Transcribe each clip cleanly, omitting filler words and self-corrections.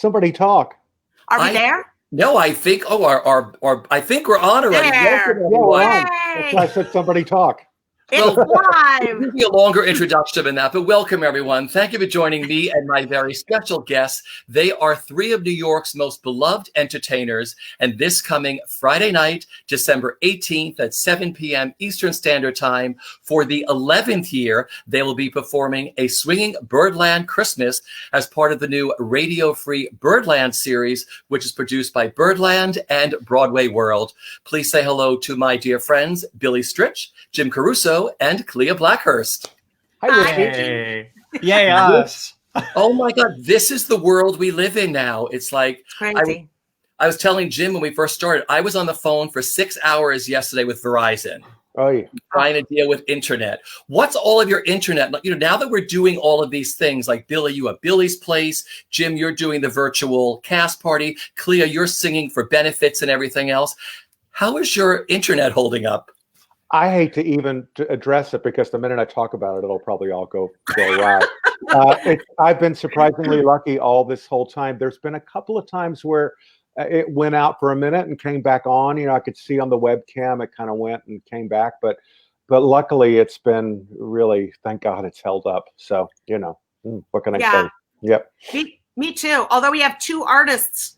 Somebody talk. Are we there? No, I think. Oh, I think we're on already. There. Yeah, we're on. That's why I said somebody talk. It's live. It'll be a longer introduction than that, but welcome everyone. Thank you for joining me and my very special guests. They are three of New York's most beloved entertainers, and this coming Friday night, December 18th at 7 p.m. Eastern Standard Time, for the 11th year, they will be performing a swinging Birdland Christmas as part of the new radio-free Birdland series, which is produced by Birdland and BroadwayWorld. Please say hello to my dear friends, Billy Stritch, Jim Caruso, and Klea Blackhurst. Hi, Hey. Yay, us. Oh my God, this is the world we live in now. It's like, Crazy. I was telling Jim when we first started, I was on the phone for 6 hours yesterday with Verizon. Oh, yeah. Trying to deal with internet. What's all of your internet? Now that we're doing all of these things, like Billy, you have Billy's Place. Jim, you're doing the virtual cast party. Klea, you're singing for benefits and everything else. How is your internet holding up? I hate to even address it because the minute I talk about it, it'll probably all go awry. I've been surprisingly lucky all this whole time. There's been a couple of times where it went out for a minute and came back on. I could see on the webcam it kind of went and came back, but luckily it's been really, thank God, it's held up. So what can I say? Yep. Me too. Although we have two artists,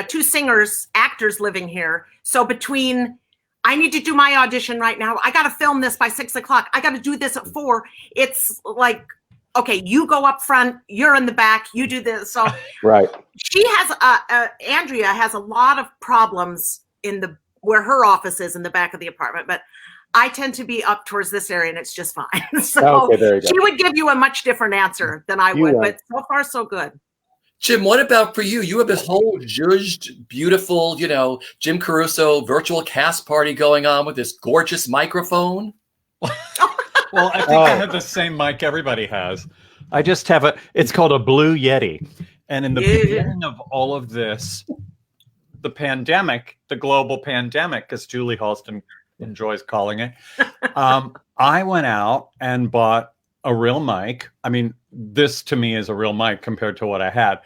two singers, actors living here. So between I need to do my audition right now. I got to film this by 6 o'clock. I got to do this at 4. It's like, okay, you go up front, you're in the back, you do this. So right. She has, Andrea has a lot of problems where her office is in the back of the apartment, but I tend to be up towards this area and it's just fine. So okay, there you go. She would give you a much different answer than I would, but so far so good. Jim, what about for you? You have this whole judged, beautiful, Jim Caruso virtual cast party going on with this gorgeous microphone. Well, I think I have the same mic everybody has. I just have it's called a Blue Yeti. And in the beginning of all of this, the pandemic, the global pandemic, as Julie Halston enjoys calling it, I went out and bought a real mic. I mean, this to me is a real mic compared to what I had,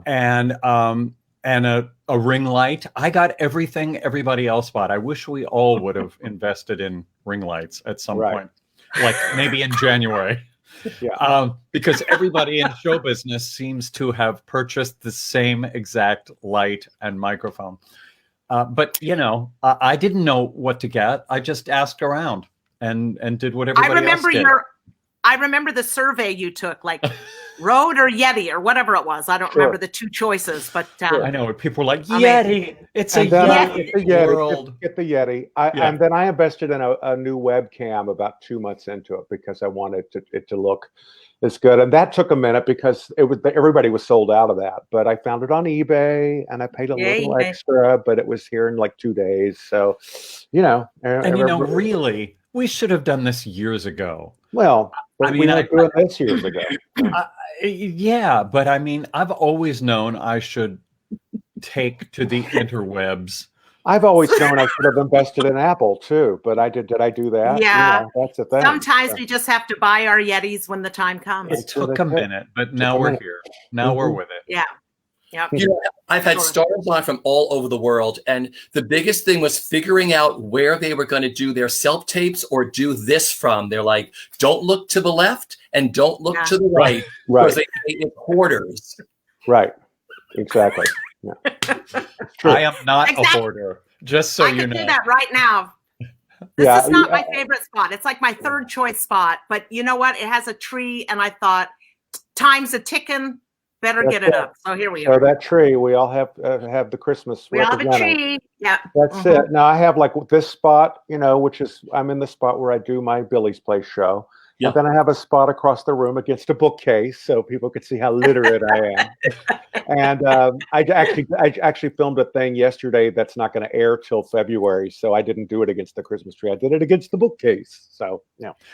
and a ring light. I got everything everybody else bought. I wish we all would have invested in ring lights at some point, like maybe in January, because everybody in show business seems to have purchased the same exact light and microphone. But I didn't know what to get. I just asked around and did what everybody else did. I remember the survey you took, like Rode or Yeti or whatever it was. I don't remember the two choices, but I know people were like Yeti. It's a Yeti world. Get the Yeti. And then I invested in a new webcam about 2 months into it because I wanted it to look as good. And that took a minute because everybody was sold out of that. But I found it on eBay and I paid a little extra, but it was here in like 2 days. So, really, we should have done this years ago. Well, we were doing this years ago. But I mean, I've always known I should take to the interwebs. I've always known I should have invested in Apple too, but did I do that? Yeah, that's the thing. Sometimes we just have to buy our Yetis when the time comes. It took a minute, but now we're here. Now we're with it. Yeah. Yep. I've had stars on from all over the world, and the biggest thing was figuring out where they were going to do their self-tapes or do this from. They're like, don't look to the left and don't look to the right. Because they made hoarders. Right. Exactly. Yeah. I am not a hoarder, just so you know. I can do that right now. This is not my favorite spot. It's like my third choice spot, but you know what? It has a tree, and I thought, time's a ticking. Better get it up. So here we are. So that tree, we all have the Christmas. We all have a tree. Yeah. That's it. Now I have like this spot, which is I'm in the spot where I do my Billy's Place show. Yeah. And then I have a spot across the room against a bookcase, so people could see how literate I am. And I actually filmed a thing yesterday that's not going to air till February, so I didn't do it against the Christmas tree. I did it against the bookcase. So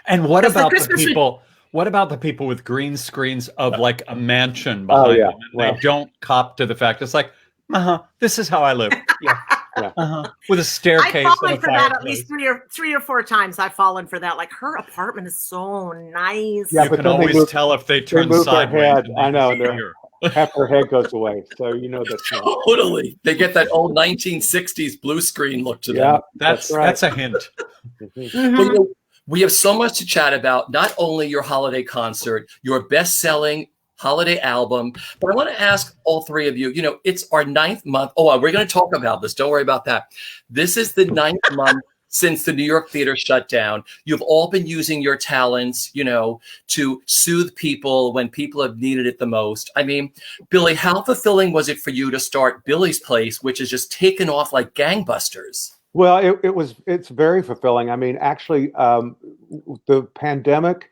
And what about the people? What about the people with green screens of like a mansion behind them? And they don't cop to the fact. It's like, this is how I live. With a staircase. I've fallen for that at least three or four times. I've fallen for that. Like, her apartment is so nice. Yeah, you can always tell if they turn sideways. I know. half their head goes away. So you know that's not. Totally. They get that old 1960s blue screen look to Yeah, them. that's right. That's a hint. Mhm. Well, you know, we have so much to chat about, not only your holiday concert, your best-selling holiday album, but I want to ask all three of you, it's our 9th month. Oh, we're going to talk about this. Don't worry about that. This is the 9th month since the New York theater shut down. You've all been using your talents, to soothe people when people have needed it the most. I mean, Billy, how fulfilling was it for you to start Billy's Place, which has just taken off like gangbusters? Well, it's very fulfilling. I mean, actually, the pandemic,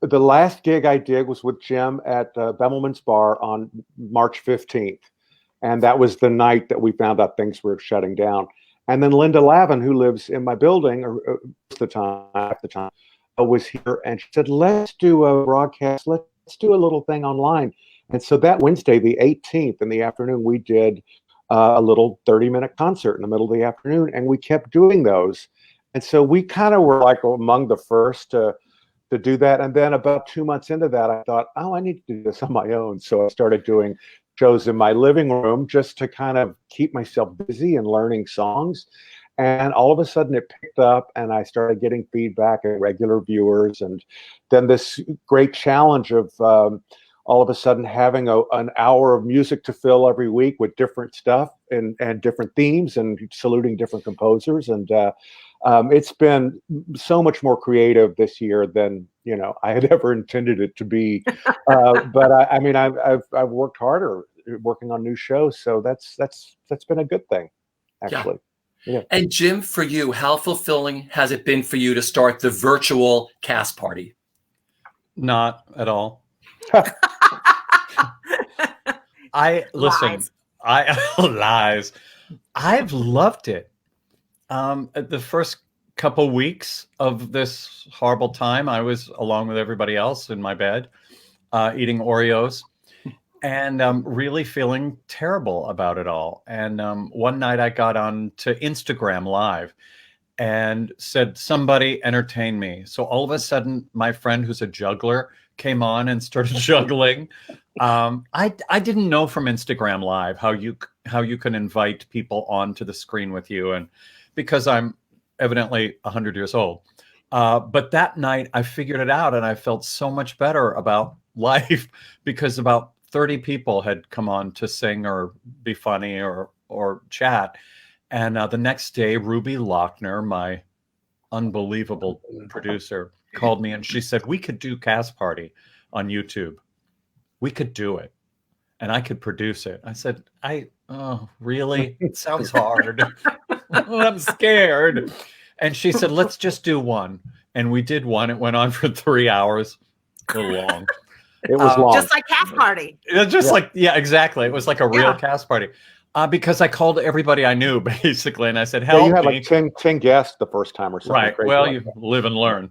the last gig I did was with Jim at Bemelman's Bar on March 15th. And that was the night that we found out things were shutting down. And then Linda Lavin, who lives in my building at the time, was here, and she said, let's do a broadcast. Let's do a little thing online. And so that Wednesday, the 18th in the afternoon, we did a little 30-minute concert in the middle of the afternoon, and we kept doing those. And so we kind of were like among the first to do that. And then about 2 months into that, I thought, I need to do this on my own. So I started doing shows in my living room just to kind of keep myself busy and learning songs. And all of a sudden it picked up, and I started getting feedback and regular viewers. And then this great challenge of all of a sudden having an hour of music to fill every week with different stuff and different themes and saluting different composers. And it's been so much more creative this year than I had ever intended it to be. But I mean, I've worked harder working on new shows, so that's been a good thing, actually. Yeah. And Jim, for you, how fulfilling has it been for you to start the virtual cast party? Not at all. Lies. I've loved it. The first couple weeks of this horrible time, I was along with everybody else in my bed, eating Oreos, and really feeling terrible about it all. And one night I got on to Instagram Live and said, somebody entertain me. So all of a sudden, my friend who's a juggler came on and started juggling. I didn't know from Instagram Live how you can invite people onto the screen with you, and because I'm evidently 100 years old. But that night I figured it out, and I felt so much better about life because about 30 people had come on to sing or be funny or chat. And the next day, Ruby Lochner, my unbelievable producer, called me and she said, we could do Cast Party on YouTube. We could do it. And I could produce it. I said, oh, really? It sounds hard. I'm scared. And she said, let's just do one. And we did one. It went on for 3 hours. A little long. It was long. Just like Cast Party. Yeah. Exactly. It was like a real Cast Party. Because I called everybody I knew, basically, and I said, help me. You had me. like 10 guests the first time or something. Right. Crazy well, like you that. live and learn,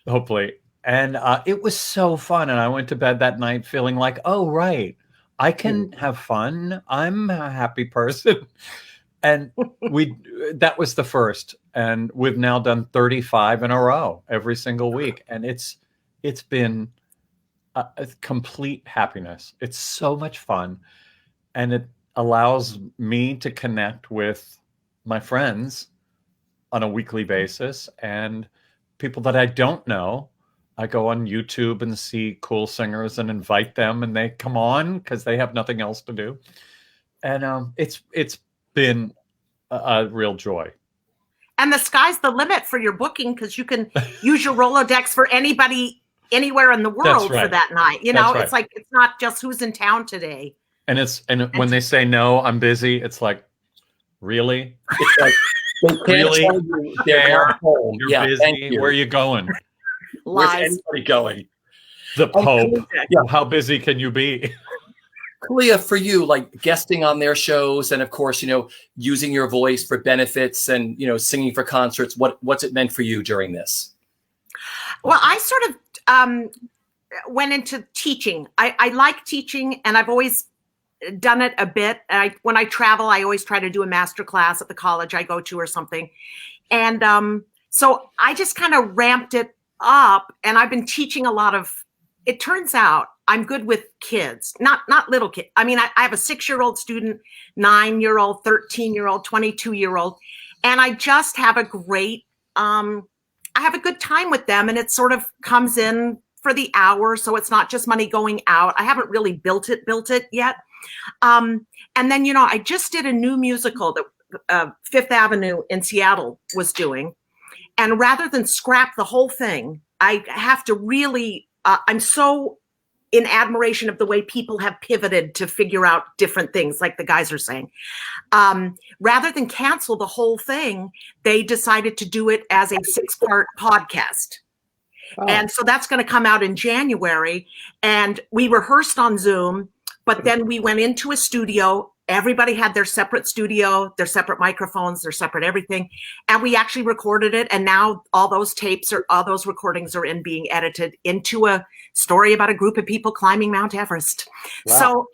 hopefully. And it was so fun. And I went to bed that night feeling like, oh, right, I can have fun. I'm a happy person. And that was the first. And we've now done 35 in a row every single week. And it's been a complete happiness. It's so much fun. And it allows me to connect with my friends on a weekly basis and people that I don't know. I go on YouTube and see cool singers and invite them, and they come on because they have nothing else to do. And it's been a real joy. And the sky's the limit for your booking because you can use your Rolodex for anybody anywhere in the world for that night. It's like it's not just who's in town today. And when they say no, I'm busy, it's like, really? It's like, really? You're busy. Where are you going? Lies. Where's anybody going? The Pope. How busy can you be? Klea, for you, like guesting on their shows and of course, using your voice for benefits and, singing for concerts, what's it meant for you during this? Well, I sort of went into teaching. I like teaching, and I've always done it a bit. When I travel, I always try to do a master class at the college I go to or something. And so I just kind of ramped it up, and I've been teaching a lot of, it turns out I'm good with kids, not little kids. I mean, I have a 6-year-old student, 9-year-old, 13-year-old, 22-year-old, and I just have a great, I have a good time with them, and it sort of comes in for the hour, so it's not just money going out. I haven't really built it yet. And then, you know, I just did a new musical that Fifth Avenue in Seattle was doing, and rather than scrap the whole thing, I have to really, I'm so in admiration of the way people have pivoted to figure out different things, like the guys are saying. Rather than cancel the whole thing, they decided to do it as a 6-part podcast. Oh. And so that's going to come out in January. And we rehearsed on Zoom, but then we went into a studio. Everybody had their separate studio, their separate microphones, their separate everything. And we actually recorded it. And now all those recordings are being edited into a story about a group of people climbing Mount Everest. Wow.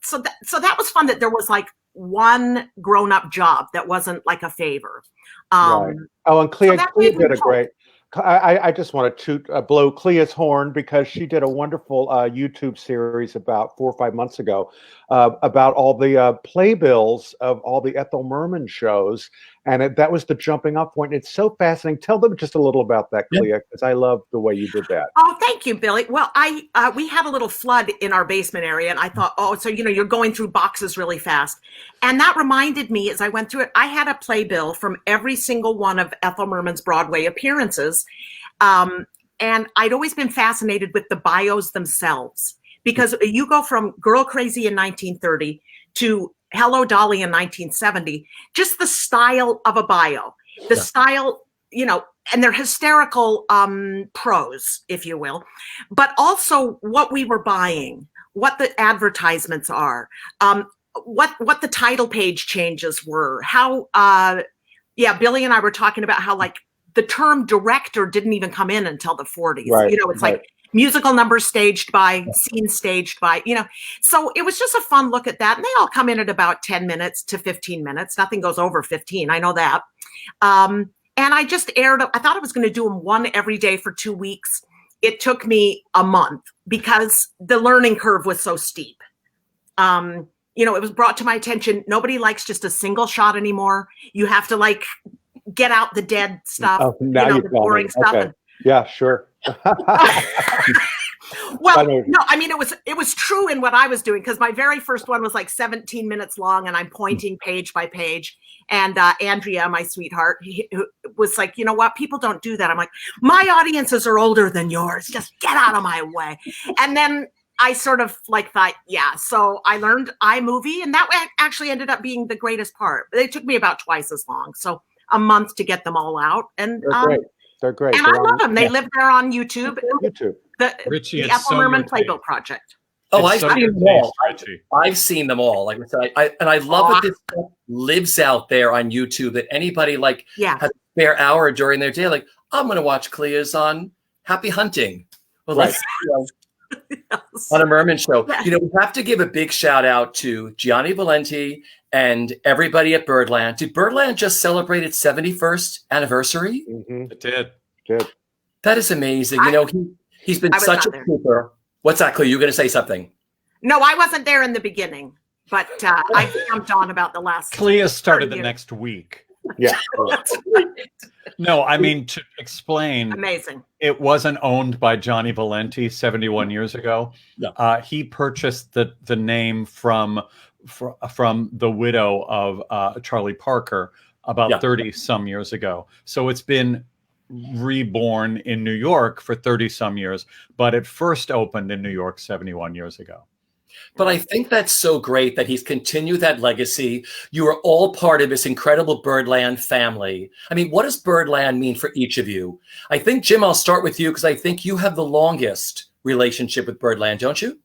So that was fun, that there was like one grown-up job that wasn't like a favor. Right. Oh, and Klea did a great. I just want to blow Klea's horn, because she did a wonderful YouTube series about 4 or 5 months ago about all the playbills of all the Ethel Merman shows, and that was the jumping off point. It's so fascinating. Tell them just a little about that, Klea, because I love the way you did that. Oh, thank you, Billy. Well, we had a little flood in our basement area, and I thought, oh, so, you know, you're going through boxes really fast. And that reminded me, as I went through it, I had a playbill from every single one of Ethel Merman's Broadway appearances. And I'd always been fascinated with the bios themselves, because you go from Girl Crazy in 1930 to Hello Dolly in 1970, just the style of a bio, the style, you know, and they're hysterical prose, if you will, but also what we were buying, what the advertisements are, what the title page changes were, how, Billy and I were talking about how, like, the term director didn't even come in until the 40s. Right, you know, it's like musical numbers staged by, scenes staged by, you know. So it was just a fun look at that. And they all come in at about 10 minutes to 15 minutes. Nothing goes over 15. I know that. And I just aired, I thought I was going to do them one every day for 2 weeks. It took me a month because the learning curve was so steep. You know, it was brought to my attention, nobody likes just a single shot anymore. You have to, like, get out the dead stuff, the boring stuff. Okay. Yeah, sure. Well, no, I mean, it was true in what I was doing, because my very first one was like 17 minutes long, and I'm pointing page by page. And Andrea, my sweetheart, was like, you know what? People don't do that. I'm like, my audiences are older than yours. Just get out of my way. And then I sort of like thought, so I learned iMovie, and that actually ended up being the greatest part. They took me about twice as long. So a month to get them all out. And they're great. And I love them. They live there on YouTube. Richie, the Ethel Merman Playbill Project. Oh, I've seen them all. I've seen them all. Like I said, I love that this stuff lives out there on YouTube, that anybody has a spare hour during their day, like, I'm going to watch Klea's on Happy Hunting. Well, let's on a Merman show. You know, we have to give a big shout out to Gianni Valenti and everybody at Birdland. Did Birdland just celebrate its 71st anniversary? Mm-hmm. It did. That is amazing. You know, he's been such a trooper. What's that, Klea? You going to say something? No, I wasn't there in the beginning, but I jumped on about the last. Klea started the next week. Yeah. No, I mean, to explain. Amazing. It wasn't owned by Johnny Valenti 71 years ago. No. He purchased the name from the widow of Charlie Parker about 30 some years ago. So it's been reborn in New York for 30 some years, but it first opened in New York 71 years ago. But I think that's so great that he's continued that legacy. You are all part of this incredible Birdland family. I mean, what does Birdland mean for each of you? I think, Jim, I'll start with you, because I think you have the longest relationship with Birdland, don't you?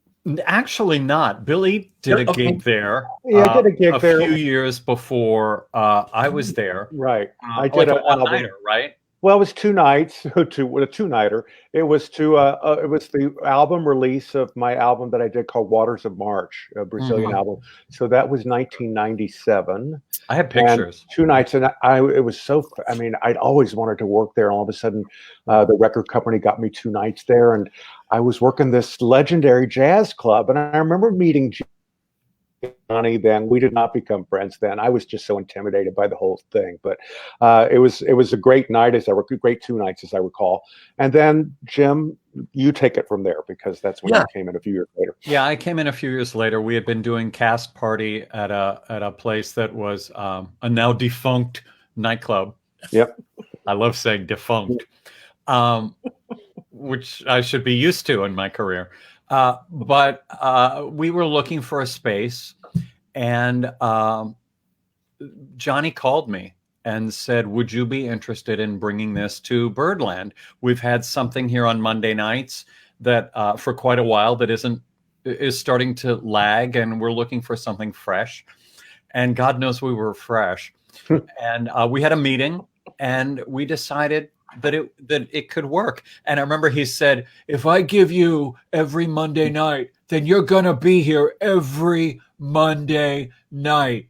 Actually not. Billy did a gig there. Yeah, I did a gig there a few years before I was there. Right. I did a one-nighter, right? Well, it was 2 nights, a two-nighter. It was it was the album release of my album that I did called Waters of March, a Brazilian album. So that was 1997. I have pictures. And 2 nights, and it was so. I mean, I'd always wanted to work there. And all of a sudden, the record company got me 2 nights there, and I was working this legendary jazz club. And I remember meeting Johnny then. We did not become friends then. I was just so intimidated by the whole thing. But it was a great night, great 2 nights as I recall. And then Jim, you take it from there, because that's when you came in a few years later. Yeah, I came in a few years later. We had been doing cast party at a place that was a now defunct nightclub. Yep. I love saying defunct, which I should be used to in my career. But we were looking for a space, and Johnny called me and said, would you be interested in bringing this to Birdland? We've had something here on Monday nights that for quite a while that is starting to lag, and we're looking for something fresh. And God knows we were fresh. And we had a meeting, and we decided that it could work. And I remember he said, if I give you every Monday night, then you're gonna be here every Monday night.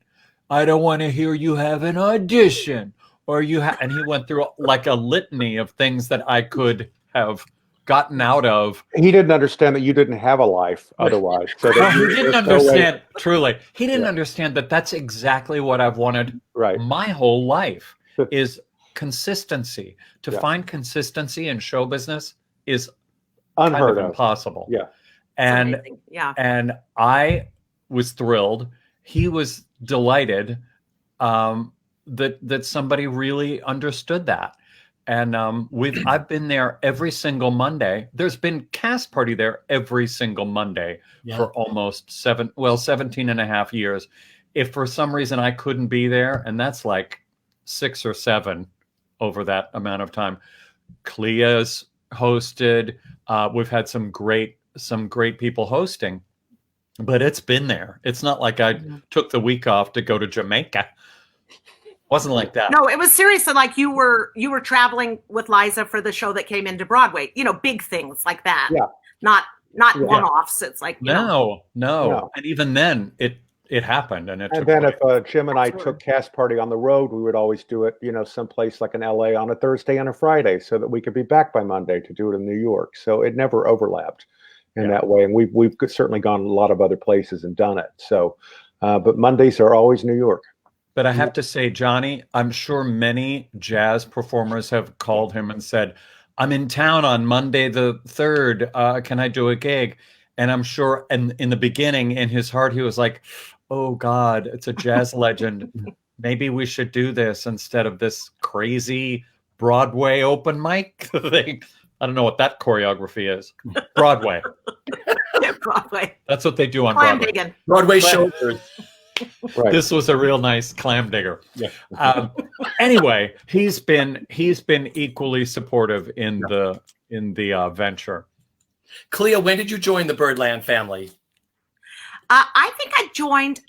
I don't want to hear you have an audition, or and he went through like a litany of things that I could have gotten out of. He didn't understand that you didn't have a life otherwise. So that he didn't understand, truly. He didn't understand that that's exactly what I've wanted my whole life, is consistency. To find consistency in show business is unheard of impossible. Yeah. And I was thrilled. He was delighted that somebody really understood that. And I've been there every single Monday. There's been cast party there every single Monday for almost 17 and a half years. If for some reason I couldn't be there, and that's like 6 or 7 over that amount of time, Klea's hosted. We've had some great people hosting, but it's been there. It's not like I took the week off to go to Jamaica. Wasn't like that. No, it was seriously like you were traveling with Liza for the show that came into Broadway. You know, big things like that. Yeah. Not one-offs. It's like No. And even then, it happened, and it. And then if Jim and I took cast party on the road, we would always do it, someplace like in LA on a Thursday and a Friday, so that we could be back by Monday to do it in New York. So it never overlapped in that way. And we've certainly gone a lot of other places and done it. So, but Mondays are always New York. But I have to say, Johnny, I'm sure many jazz performers have called him and said, I'm in town on Monday the 3rd. Can I do a gig? And I'm sure in the beginning, in his heart, he was like, oh, God, it's a jazz legend. Maybe we should do this instead of this crazy Broadway open mic thing. I don't know what that choreography is. Broadway. Broadway. That's what they do on Clam Broadway. digging. Broadway shoulders. Right. This was a real nice clam digger. Yeah. Anyway, he's been equally supportive in the venture. Klea, when did you join the Birdland family? I think I joined.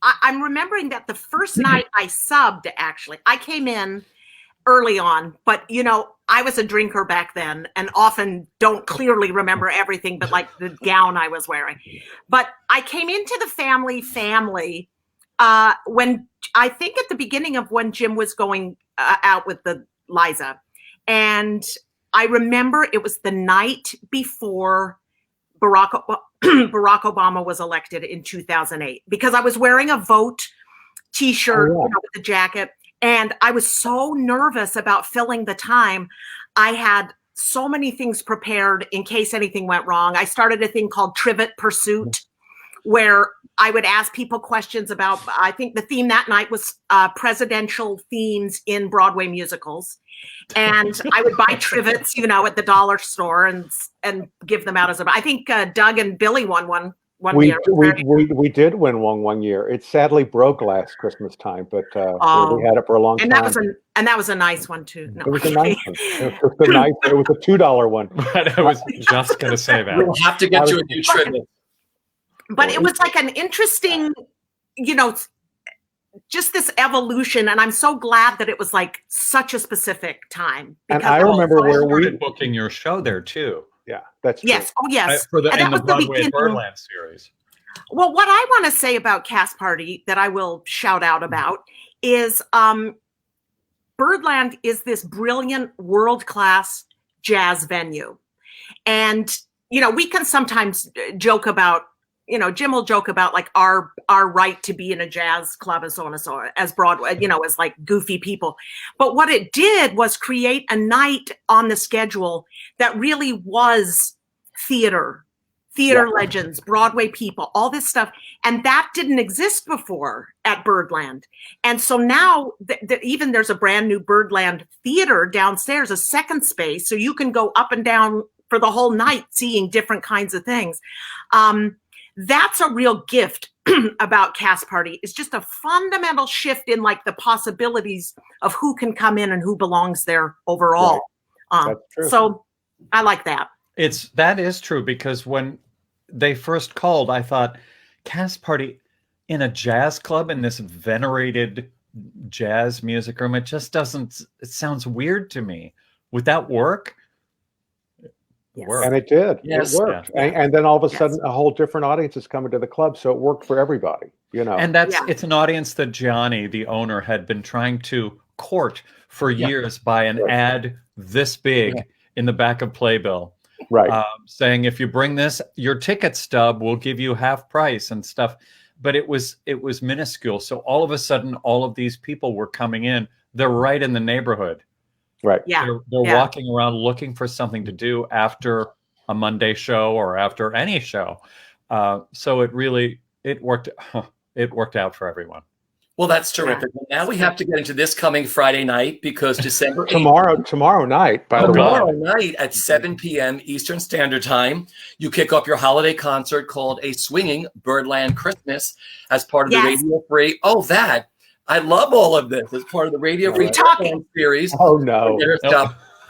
I'm remembering that the first night I subbed. Actually, I came in early on, but I was a drinker back then, and often don't clearly remember everything, but like the gown I was wearing. But I came into the family when I think at the beginning of when Jim was going out with the Liza, and I remember it was the night before Barack Obama was elected in 2008, because I was wearing a Vote T-shirt with the jacket. And I was so nervous about filling the time. I had so many things prepared in case anything went wrong. I started a thing called Trivet Pursuit, where I would ask people questions about, I think the theme that night was presidential themes in Broadway musicals. And I would buy trivets, at the dollar store and give them out as I think Doug and Billy won one year. We did win one year. It sadly broke last Christmas time, but we had it for a long time. And that was a nice one too. No. It was a nice one. It was a $2 one. I was just going to say that. We'll have to get you a new trivet. But it was like an interesting, just this evolution, and I'm so glad that it was like such a specific time. And I remember where we started booking your show there too. Yeah, that's true. Yes. Oh, yes. For the, and in that the was Broadway Birdland series. Well, what I want to say about Cast Party that I will shout out about is Birdland is this brilliant world-class jazz venue. And, you know, we can sometimes joke about, you know, Jim will joke about like our right to be in a jazz club and so on and so on as Broadway, you know, as like goofy people. But what it did was create a night on the schedule that really was theater legends, Broadway people, all this stuff. And that didn't exist before at Birdland. And so now even there's a brand new Birdland theater downstairs, a second space. So you can go up and down for the whole night seeing different kinds of things. That's a real gift about Cast Party. It's just a fundamental shift in like the possibilities of who can come in and who belongs there overall. Right. That's true. So I like that. That is true, because when they first called, I thought, Cast Party in a jazz club in this venerated jazz music room, it just doesn't, it sounds weird to me. Would that work? Yes. And it did. Yes. It worked. Yeah. And then all of a sudden, a whole different audience is coming to the club. So it worked for everybody, you know. And it's an audience that Gianni, the owner, had been trying to court for years by an ad this big in the back of Playbill. Right. Saying, if you bring this, your ticket stub, we'll give you half price and stuff. But it was minuscule. So all of a sudden, all of these people were coming in. They're right in the neighborhood. Right. Yeah. They're walking around looking for something to do after a Monday show or after any show. So it worked out for everyone. Well, that's terrific. Yeah. Now we have to get into this coming Friday night, because December 8th, tomorrow night, by the way. Tomorrow night at 7 p.m. Eastern Standard Time, you kick off your holiday concert called A Swinging Birdland Christmas as part of the Radio Free. Oh, I love all of this as part of the Radio Free Birdland series. Oh, no.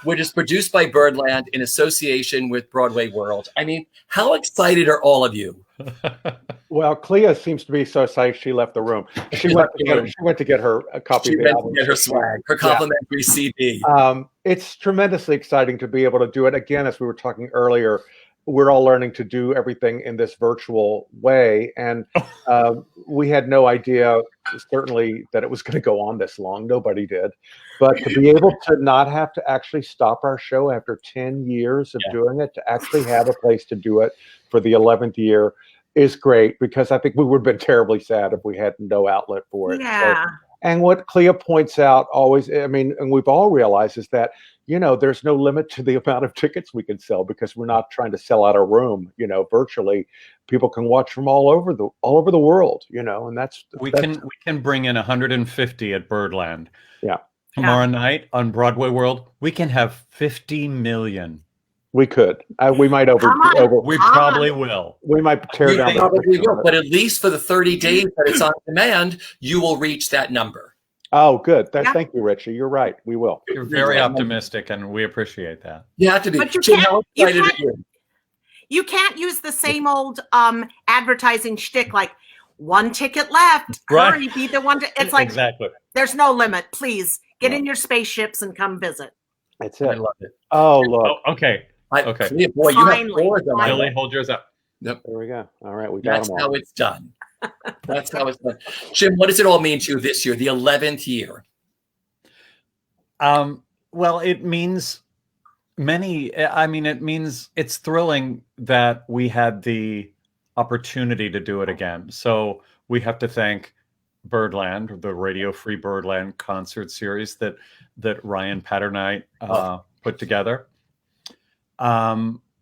Which is produced by Birdland in association with BroadwayWorld. I mean, how excited are all of you? Well, Klea seems to be so excited she left the room. She went to get her a copy She of the went album. to get her swag, her complimentary CD. It's tremendously exciting to be able to do it. Again, as we were talking earlier, we're all learning to do everything in this virtual way. And we had no idea, certainly, that it was going to go on this long. Nobody did. But to be able to not have to actually stop our show after 10 years of doing it, to actually have a place to do it for the 11th year is great, because I think we would have been terribly sad if we had no outlet for it. Yeah. So, and what Klea points out always, I mean, and we've all realized, is that, you know, there's no limit to the amount of tickets we can sell, because we're not trying to sell out a room, you know, virtually. People can watch from all over the world, you know, and we can bring in 150 at Birdland. Yeah. Tomorrow night on BroadwayWorld, we can have 50 million. We could. We might we probably will. We might tear down. Probably will, but at least for the 30 days that it's on demand, you will reach that number. Oh, good. Thank you, Richie. You're right. We will. You're very optimistic, and we appreciate that. You have to be. But you can't use the same old advertising shtick, like one ticket left. Right. Hurry, be the one. It's like, exactly. There's no limit. Please get in your spaceships and come visit. That's it. I love it. Oh, look. Oh, okay. Yeah, boy, you have four of them. Really hold yours up. Yep. There we go. All right, we got them all. That's how it's done. That's how it's done. Jim, what does it all mean to you this year, the 11th year? Well, it means it means it's thrilling that we had the opportunity to do it again. So we have to thank Birdland, the Radio Free Birdland concert series that Ryan Patternite put together.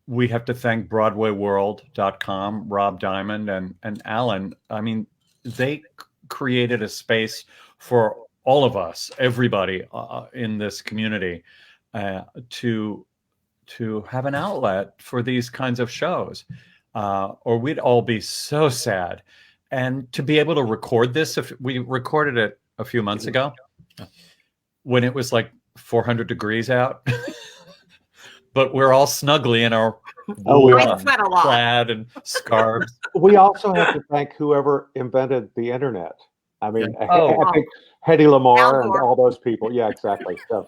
We have to thank BroadwayWorld.com, Rob Diamond and Alan. I mean, they created a space for all of us, everybody in this community, to have an outlet for these kinds of shows, or we'd all be so sad. And to be able to record this, if we recorded it a few months ago, when it was like 400 degrees out, but we're all snugly in our plaid and scarves. We also have to thank whoever invented the internet. I mean, Oh. I think Hedy Lamarr Al and Gore. all those people. Yeah, exactly. So,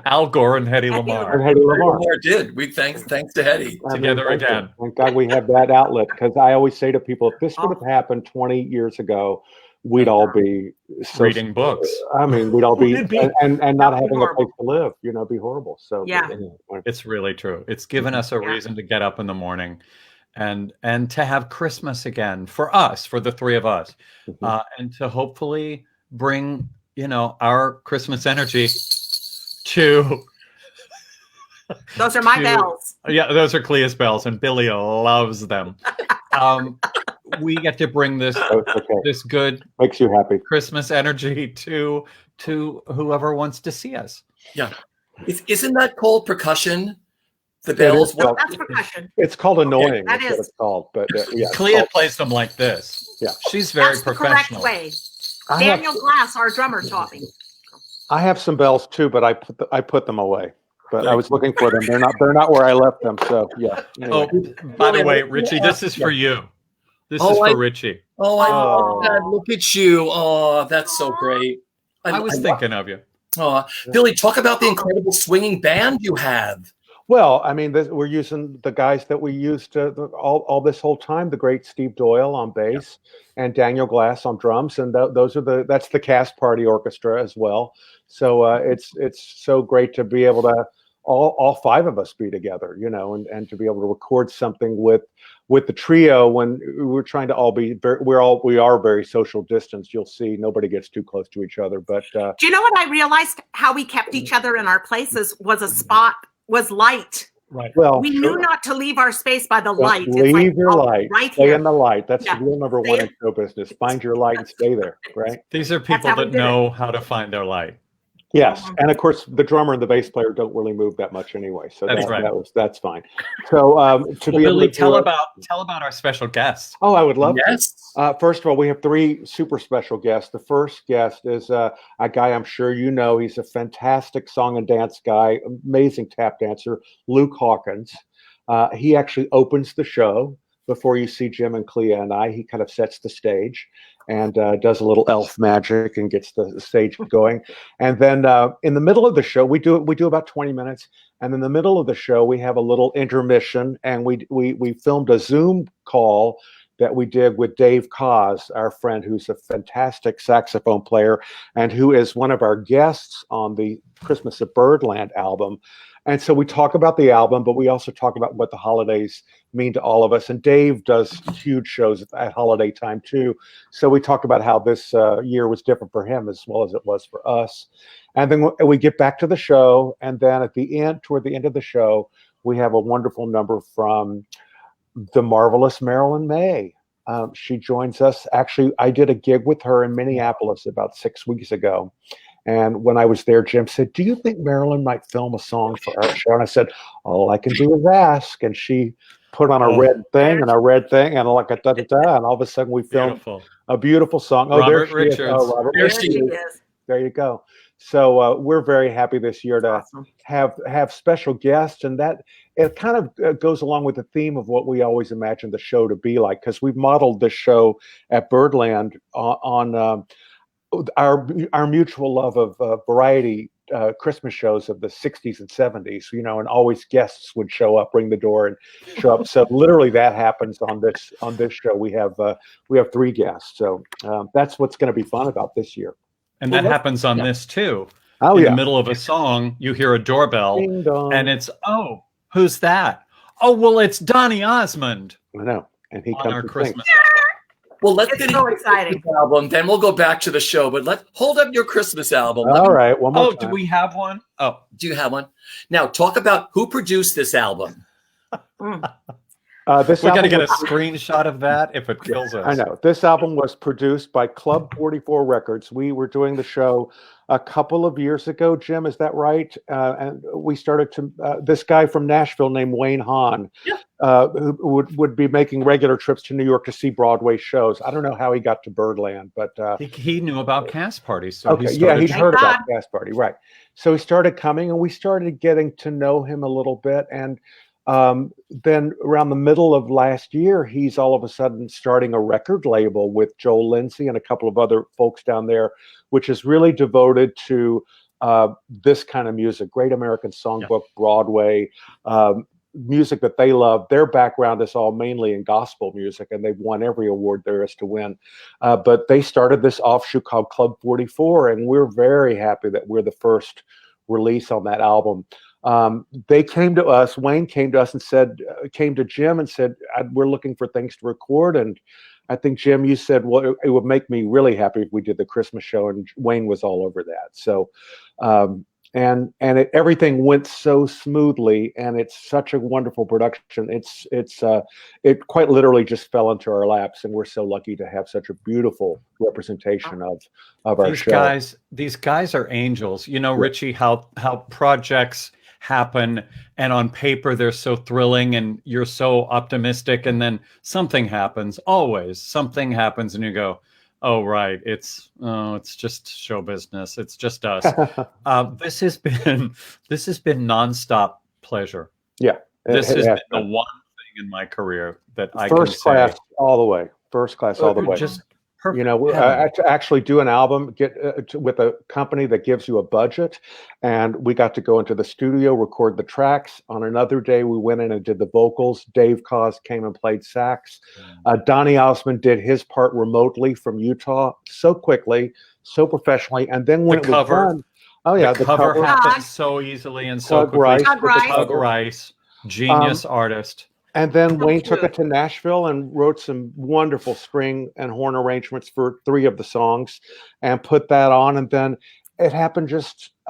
Al Gore and Hedy Hedy Lamarr and Hedy Lamarr. Lamar did. We thanks to Hetty. I mean, together thank you. again. Thank God we have that outlet, because I always say to people, if this would have happened 20 years ago, we'd all be so, reading books. I mean, we'd all be Would it be- and not That would be having a horrible. place to live. You know, be horrible. So Yeah. anyway. It's really true. It's given us a Yeah. reason to get up in the morning and to have Christmas again for us, for the three of us, and to hopefully bring, our Christmas energy to. Those are my bells. Yeah, those are Klea's bells, and Billy loves them. We get to bring this this good Makes you happy. Christmas energy to whoever wants to see us. Yeah. Isn't that called percussion? The bells. Well, That's percussion. It's called annoying. that That's what is. it's called. But yeah, it's Clea called- plays them like this. Yeah. She's very That's the correct professional. way. I have- Daniel Glass, our drummer, taught me. I have some bells too, but I put them away. But I was looking for them. They're not where I left them. So yeah. Oh, Anyway. by the way, Richie, this is for you. This is for Richie. Oh, I love that. Look at you. Oh, that's so great. I was thinking of you. Oh, Billy, talk about the incredible swinging band you have. Well, I mean, we're using the guys that we used all this whole time. The great Steve Doyle on bass and Daniel Glass on drums, and that's the Cast Party Orchestra as well. So it's so great to be able to all five of us be together, and to be able to record something with the trio when we're trying to all be we are very social distance. You'll see nobody gets too close to each other. But Do you know what I realized? How we kept each other in our places was light. Right. Well, We knew not to leave our space by the light. It's leave like, your light. right Stay here. in the light. That's Yeah. the rule number one in show business. Find your light and stay there. Right. These are people how we that did know how to find their light. Yes, and of course the drummer and the bass player don't really move that much anyway, so That's right. that's fine. So to be able Billy, to tell do it- about our special guests. Oh, I would love Yes. to. First of all, we have three super special guests. The first guest is a guy I'm sure you know. He's a fantastic song and dance guy, amazing tap dancer, Luke Hawkins. He actually opens the show before you see Jim and Klea and I. He kind of sets the stage and does a little elf magic and gets the stage going. And then in the middle of the show, we do about 20 minutes. And in the middle of the show, we have a little intermission, and we filmed a Zoom call that we did with Dave Koz, our friend, who's a fantastic saxophone player and who is one of our guests on the Christmas at Birdland album. And so we talk about the album, but we also talk about what the holidays mean to all of us. And Dave does huge shows at holiday time too. So we talked about how this year was different for him as well as it was for us. And then we get back to the show. And then toward the end of the show, we have a wonderful number from the marvelous Marilyn May. She joins us. Actually, I did a gig with her in Minneapolis about 6 weeks ago. And when I was there, Jim said, "Do you think Marilyn might film a song for our show?" And I said, "All I can do is ask." And she put on a red thing and like a da-da-da. And all of a sudden we filmed a beautiful song. Oh, Robert there she is. Richards. Oh, Robert There Richards. she is. There you go. So we're very happy this year to Awesome. have special guests, and that it kind of goes along with the theme of what we always imagined the show to be like, because we've modeled this show at Birdland on our mutual love of variety Christmas shows of the 60s and 70s, and always guests would show up, ring the door and show up. So literally that happens on this show. We have three guests. So that's what's going to be fun about this year. And that happens on this too. Oh, in yeah. the middle of a song, you hear a doorbell, Ding dong. and it's, "Oh, who's that? Oh, well, it's Donny Osmond I know. And he on comes our and Christmas." Well, let's It's get so into exciting. the album, then we'll go back to the show. But hold up your Christmas album. sings. All right, one more Oh, time. do we have one? Oh, Do you have one? Now, talk about who produced this album. This we got to album get a was- screenshot of that if it kills us. I know. This album was produced by Club 44 Records. We were doing the show a couple of years ago, Jim, is that right? And we started to, this guy from Nashville named Wayne Hahn, who would be making regular trips to New York to see Broadway shows. I don't know how he got to Birdland, but He knew about cast parties, so okay, he yeah, started. he'd heard Thank about Gas Party, right? So he started coming, and we started getting to know him a little bit. And Then around the middle of last year, he's all of a sudden starting a record label with Joel Lindsay and a couple of other folks down there, which is really devoted to this kind of music, Great American Songbook, Broadway, music that they love. Their background is all mainly in gospel music, and they've won every award there is to win. But they started this offshoot called Club 44, and we're very happy that we're the first release on that album. They came to us, Wayne came to us and said, came to Jim and said, we're looking for things to record. And I think, Jim, you said, well, it would make me really happy if we did the Christmas show, and Wayne was all over that. So, everything went so smoothly, and it's such a wonderful production. It quite literally just fell into our laps, and we're so lucky to have such a beautiful representation of our show. These guys are angels. You know, Richie, how projects happen, and on paper they're so thrilling and you're so optimistic, and then something happens. Always something happens and you go, oh right, it's just show business, it's just us. This has been nonstop pleasure. This has been the one thing in my career that I first class all the way. Just perfect. You know, to actually do an album, with a company that gives you a budget, and we got to go into the studio, record the tracks. On another day, we went in and did the vocals. Dave Cause came and played sax. Donny Osmond did his part remotely from Utah, so quickly, so professionally, and then when it was done, the cover happened so easily and so quickly. Tug Rice, genius artist. And then Wayne took it to Nashville and wrote some wonderful string and horn arrangements for 3 of the songs and put that on. And then it happened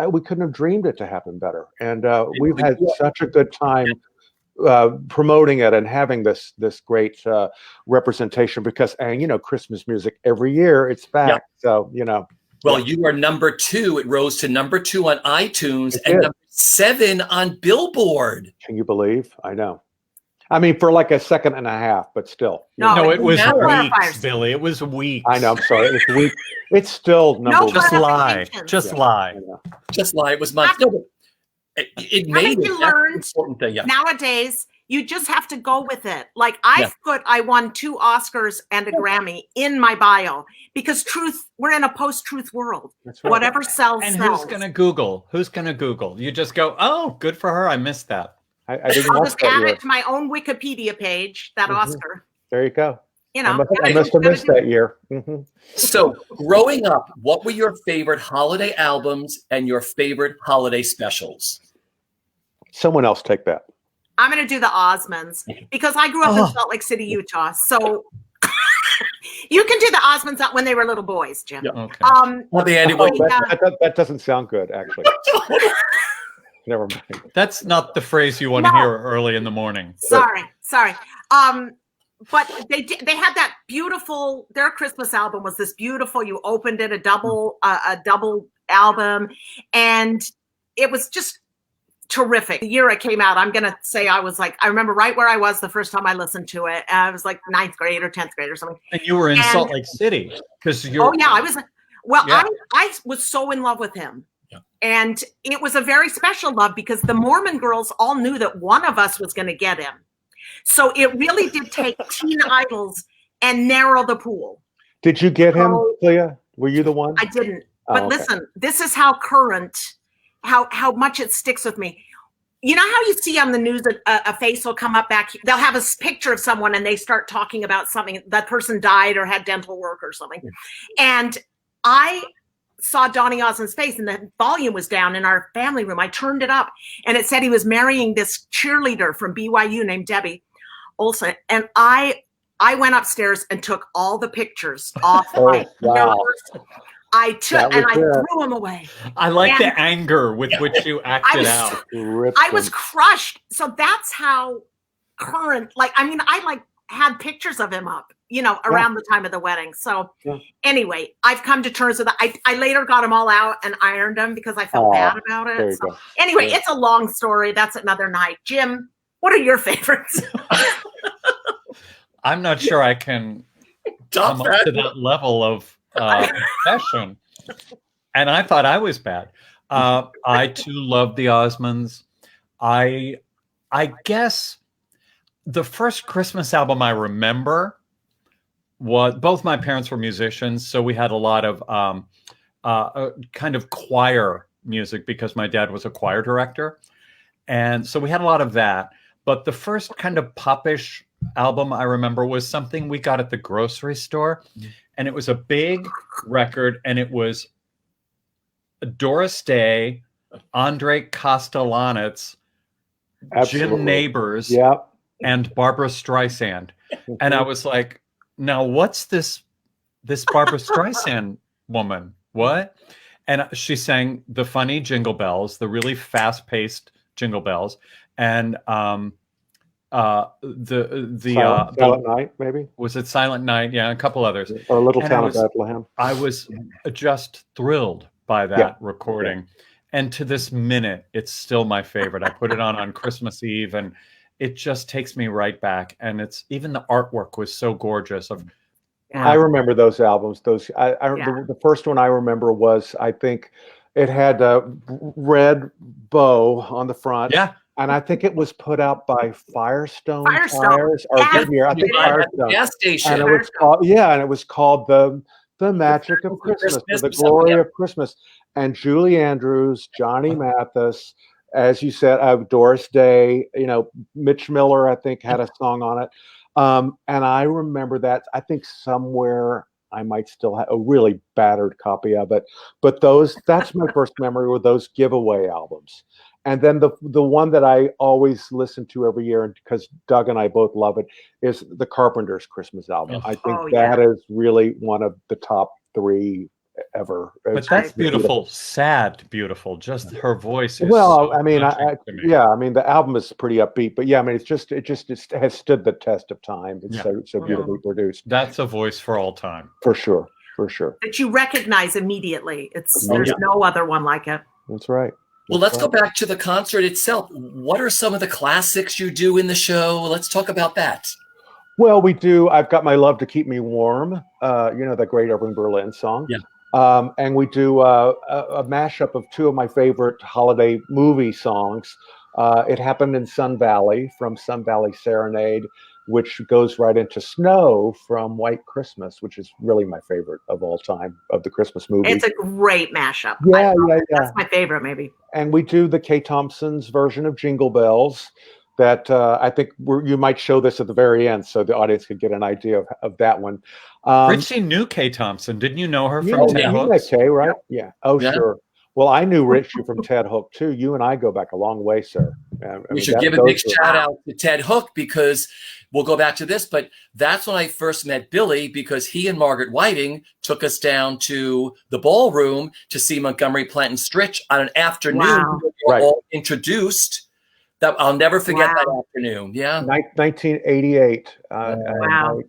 we couldn't have dreamed it to happen better. And we've had such a good time promoting it and having this great representation because, and you know, Christmas music every year, it's back. Yeah. So, you know. Well, you are number 2. It rose to number 2 on iTunes and number 7 on Billboard. Can you believe? I know. I mean, for like a second and a half, but still. No, it was weeks, Billy. It was weeks. I know. I'm sorry. It's weeks. It's still number one. Just lie. Just lie. Just lie. It was months. No, but it made it. That's important thing. Yeah. Nowadays, you just have to go with it. Like I won 2 Oscars and a Grammy in my bio because we're in a post-truth world. That's right. Whatever sells. And who's going to Google? You just go, oh, good for her. I missed that. I'll just add it to my own Wikipedia page, that Oscar. There you go. You know, I must have missed that year. So growing up, what were your favorite holiday albums and your favorite holiday specials? Someone else take that. I'm going to do the Osmonds because I grew up in Salt Lake City, Utah. So you can do the Osmonds when they were little boys, Jim. Yeah. Okay. That doesn't sound good, actually. Never mind. That's not the phrase you want to hear early in the morning. Sorry. But they had that beautiful. Their Christmas album was this beautiful. You opened it a double album, and it was just terrific. The year it came out, I'm gonna say I remember right where I was the first time I listened to it. I was like 9th grade or 10th grade or something. And you were in Salt Lake City because you're. Oh yeah, I was. Well, yeah. I was so in love with him. And it was a very special love because the Mormon girls all knew that one of us was going to get him. So it really did take teen idols and narrow the pool. Did you get him, Klea? Were you the one? I didn't. But listen, this is how current, how much it sticks with me. You know how you see on the news a face will come up back. They'll have a picture of someone and they start talking about something. That person died or had dental work or something. And I saw Donny Osmond's face and the volume was down in our family room. I turned it up and it said he was marrying this cheerleader from BYU named Debbie Olson. And I went upstairs and took all the pictures off my mirrors. I threw them away. I like the anger with which you acted out. I was crushed. So that's how current, I had pictures of him up, around the time of the wedding. So anyway, I've come to terms with that. I later got them all out and ironed them because I felt bad about it. So anyway, it's a long story. That's another night. Jim, what are your favorites? I'm not sure I can come up to that level of confession. And I thought I was bad. I too love the Osmonds. I I guess the first Christmas album I remember was, both my parents were musicians, so we had a lot of kind of choir music because my dad was a choir director. And so we had a lot of that. But the first kind of popish album I remember was something we got at the grocery store. And it was a big record, and it was Doris Day, Andre Kostelanetz, Jim Neighbors, and Barbara Streisand. And I was like, now what's this Barbara Streisand woman? What? And she sang the funny Jingle Bells, the really fast-paced Jingle Bells, and Silent Night, maybe? Was it Silent Night? Yeah, a couple others. Or Little Town of Bethlehem. I was just thrilled by that recording. Yeah. And to this minute, it's still my favorite. I put it on Christmas Eve, and it just takes me right back. And it's even the artwork was so gorgeous. I remember those albums. The first one I remember was, I think it had a red bow on the front. Yeah. And I think it was put out by Firestone Tires or Goodyear. I think Firestone. Gas station. And it was called the Magic of Christmas, or the Glory of Christmas. And Julie Andrews, Johnny Mathis, as you said, Doris Day, Mitch Miller, I think, had a song on it. And I remember that. I think somewhere I might still have a really battered copy of it. But that's my first memory, were those giveaway albums. And then the one that I always listen to every year, and because Doug and I both love it, is the Carpenters' Christmas album. I think that is really one of the top 3 ever. But that's beautiful, sad, beautiful. Just her voice is the album is pretty upbeat, but it has stood the test of time. It's so beautifully produced. That's a voice for all time. For sure. That you recognize immediately. There's no other one like it. That's right. Well, let's go back to the concert itself. What are some of the classics you do in the show? Let's talk about that. Well, we do. I've got My Love to Keep Me Warm, the great Irving Berlin song. Yeah. And we do a mashup of 2 of my favorite holiday movie songs. It Happened in Sun Valley from Sun Valley Serenade, which goes right into Snow from White Christmas, which is really my favorite of all time of the Christmas movies. It's a great mashup. Yeah. That's my favorite, maybe. And we do the Kay Thompson's version of Jingle Bells that I think you might show this at the very end so the audience could get an idea of that one. Richie knew Kay Thompson. Didn't you know her from Ted Hook? Kay, right? Yeah. Oh, sure. Well, I knew Richie from Ted Hook, too. You and I go back a long way, sir. We should give a big shout out to Ted Hook, because we'll go back to this, but that's when I first met Billy, because he and Margaret Whiting took us down to the ballroom to see Montgomery Plant and Stritch on an afternoon. Wow. We were all introduced. That I'll never forget that afternoon. Yeah. 1988. I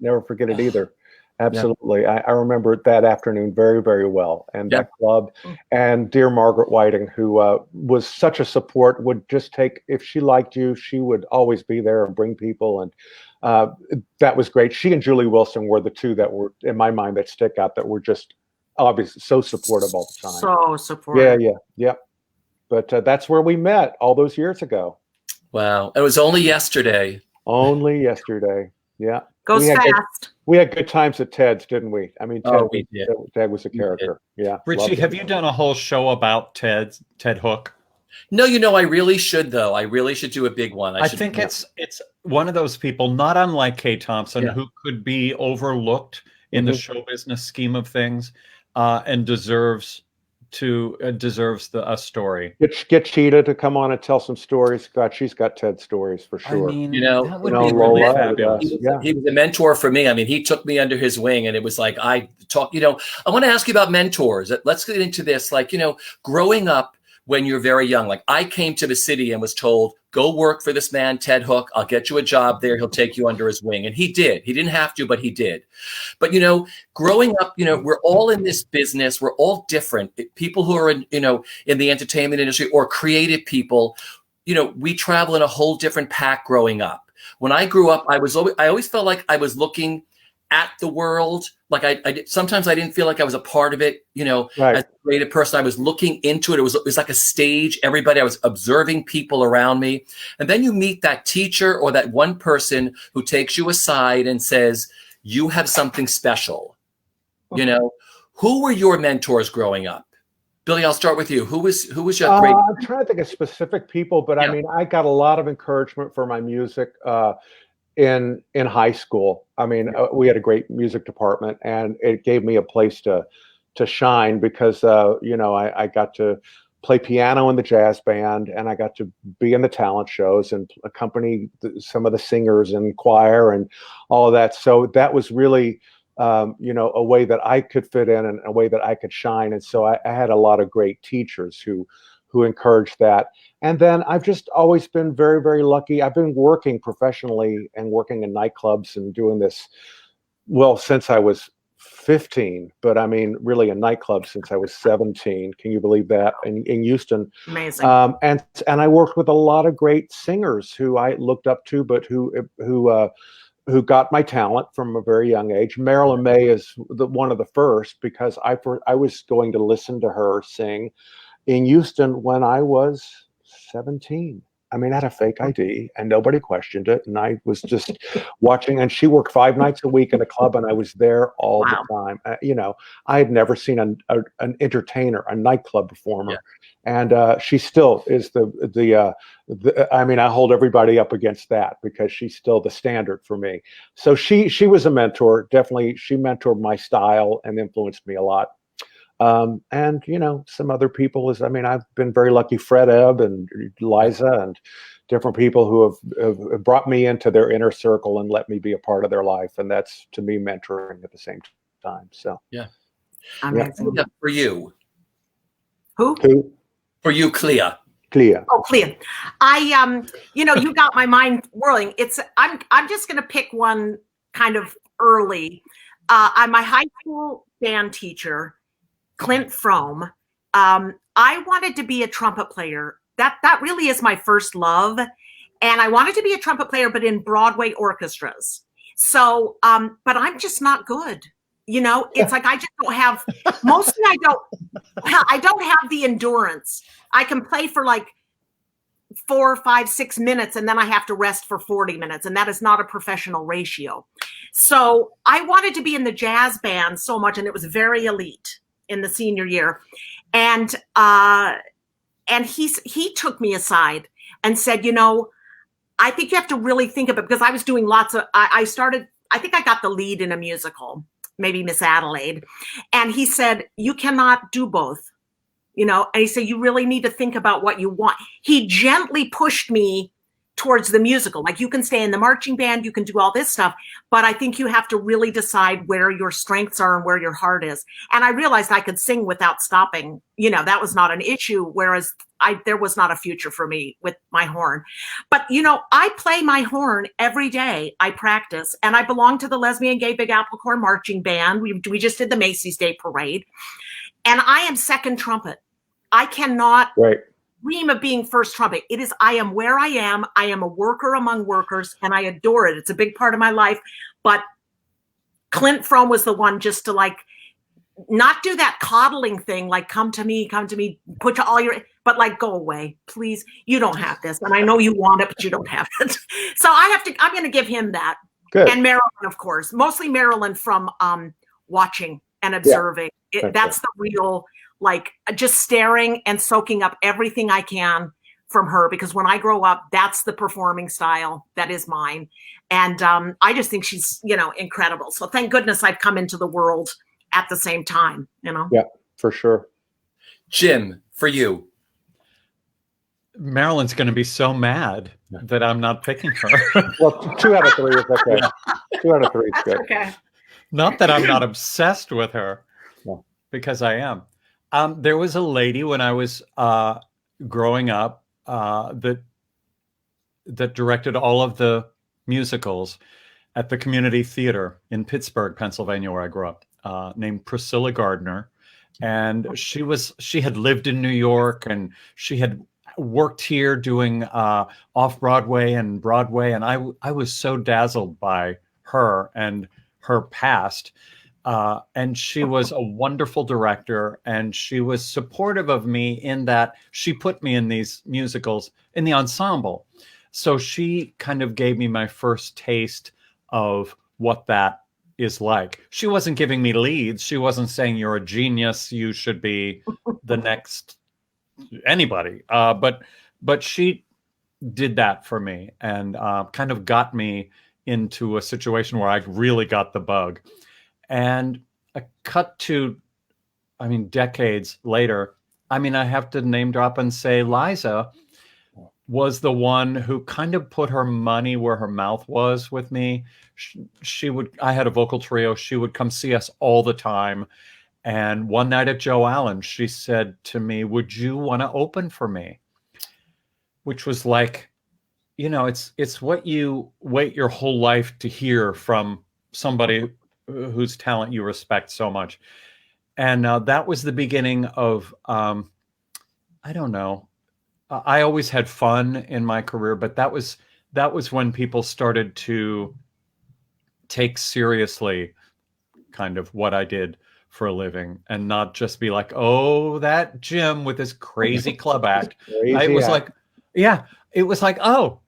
never forget it either. Absolutely. I remember that afternoon very, very well. And that club, and dear Margaret Whiting, who was such a support, would just if she liked you, she would always be there and bring people. And that was great. She and Julie Wilson were the 2 that were, in my mind, that stick out, that were just obviously so supportive all the time. So supportive. Yeah. But that's where we met all those years ago. Wow. It was only yesterday. Yeah. Goes fast. We had good times at Ted's, didn't we? I mean, we did. Ted was a character. Yeah. Richie, have you done a whole show about Ted Hook? No, I really should, though. I really should do a big one. I think it's one of those people, not unlike Kay Thompson, who could be overlooked in the show business scheme of things, and deserves a story. Get Cheetah to come on and tell some stories. God, she's got Ted stories for sure. I mean, that would be really fabulous. He was a mentor for me. I mean, he took me under his wing, and it was like I want to ask you about mentors. Let's get into this. Growing up when you're very young, like I came to the city and was told, go work for this man, Ted Hook. I'll get you a job there. He'll take you under his wing. And he did. He didn't have to, but he did. But, growing up, we're all in this business. We're all different. People who are in the entertainment industry or creative people, we travel in a whole different pack growing up. When I grew up, I always felt like I was looking at the world. Like sometimes I didn't feel like I was a part of it, you know, Right. as a creative person. I was looking into it. It was like a stage. Everybody, I was observing people around me. And then you meet that teacher or that one person who takes you aside and says, you have something special. You know, who were your mentors growing up? Billy, I'll start with you. Who was your great? I'm trying to think of specific people, but I mean, I got a lot of encouragement for my music in high school. I mean, we had a great music department, and it gave me a place to shine because you know, I got to play piano in the jazz band, and I got to be in the talent shows and accompany some of the singers and choir and all of that. So that was really you know, a way that I could fit in and a way that I could shine. And so I had a lot of great teachers who encouraged that. And then I've just always been very, very lucky. I've been working professionally and working in nightclubs and doing this, well, since I was 15, but I mean, really in nightclubs since I was 17. Can you believe that? In Houston. Amazing. And I worked with a lot of great singers who I looked up to, but who got my talent from a very young age. Marilyn May is one of the first, because I was going to listen to her sing in Houston when I was 17. I mean, I had a fake ID and nobody questioned it. And I was just watching, and she worked 5 nights a week in a club, and I was there all the time. You know, I had never seen an entertainer, a nightclub performer. And she still is the I mean, I hold everybody up against that because she's still the standard for me. So she was a mentor. Definitely, she mentored my style and influenced me a lot. And you know, some other people I mean, I've been very lucky. Fred Ebb and Liza and different people who have brought me into their inner circle and let me be a part of their life. And that's, to me, mentoring at the same time. So Amazing. Yeah, for you. Who? For you, Klea. Klea. Oh, Klea. You know, you got my mind whirling. I'm just going to pick one kind of early. My high school band teacher, Clint Frome. I wanted to be a trumpet player. That really is my first love. And I wanted to be a trumpet player, but in Broadway orchestras. So, but I'm just not good. You know, it's like I just don't have, mostly I don't have the endurance. I can play for like 4, 5, 6 minutes, and then I have to rest for 40 minutes. And that is not a professional ratio. So I wanted to be in the jazz band so much, and it was very elite in the senior year. And he took me aside and said, you know, I think you have to really think about it, because I was doing I think I got the lead in a musical, maybe Miss Adelaide. And he said, you cannot do both, you know, and he said, you really need to think about what you want. He gently pushed me towards the musical. Like, you can stay in the marching band, you can do all this stuff, but I think you have to really decide where your strengths are and where your heart is. And I realized I could sing without stopping. You know, that was not an issue. Whereas there was not a future for me with my horn. But, you know, I play my horn every day. I practice, and I belong to the Lesbian Gay Big Apple Corps marching band. We just did the Macy's Day Parade, and I am second trumpet. I cannot dream of being first trumpet. I am where I am. I am a worker among workers, and I adore it. It's a big part of my life. But Clint Frome was the one just to, like, not do that coddling thing, like, come to me, put all your, but like, go away, please. You don't have this. And I know you want it, but you don't have it. So I'm going to give him that. Good. And Marilyn, of course, mostly Marilyn from watching and observing. That's the real, like, just staring and soaking up everything I can from her, because when I grow up, that's the performing style that is mine. And I just think she's, you know, incredible. So thank goodness I've come into the world at the same time, you know? Yeah, for sure. Jim, for you. Marilyn's going to be so mad that I'm not picking her. Well, 2 out of 3 is okay. 2 out of 3 is good. Okay. Not that I'm not obsessed with her, because I am. There was a lady when I was growing up that directed all of the musicals at the community theater in Pittsburgh, Pennsylvania, where I grew up, named Priscilla Gardner. And she had lived in New York, and she had worked here doing off Broadway and Broadway. And I was so dazzled by her and her past. And she was a wonderful director, and she was supportive of me in that she put me in these musicals in the ensemble. So she kind of gave me my first taste of what that is like. She wasn't giving me leads. She wasn't saying you're a genius, you should be the next anybody. But she did that for me, and kind of got me into a situation where I really got the bug. And a cut to, I mean, decades later, I mean, I have to name drop and say Liza was the one who kind of put her money where her mouth was with me. I had a vocal trio. She would come see us all the time. And one night at Joe Allen, she said to me, would you want to open for me? Which was like, you know, it's what you wait your whole life to hear from somebody whose talent you respect so much. And that was the beginning of, I don't know. I always had fun in my career, but that was when people started to take seriously kind of what I did for a living, and not just be like, oh, that Jim with his crazy club act. It was like, oh,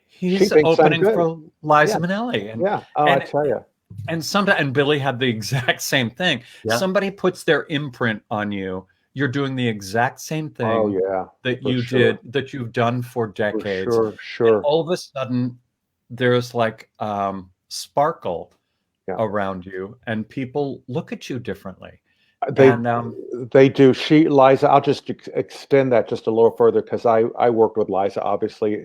he's opening for Liza Minnelli. And, I tell you. And Billy had the exact same thing. Yeah. Somebody puts their imprint on you. You're doing the exact same thing that you've done for decades. For sure. And all of a sudden, there's like sparkle around you, and people look at you differently. They do. Liza, I'll just extend that just a little further, because I worked with Liza, obviously,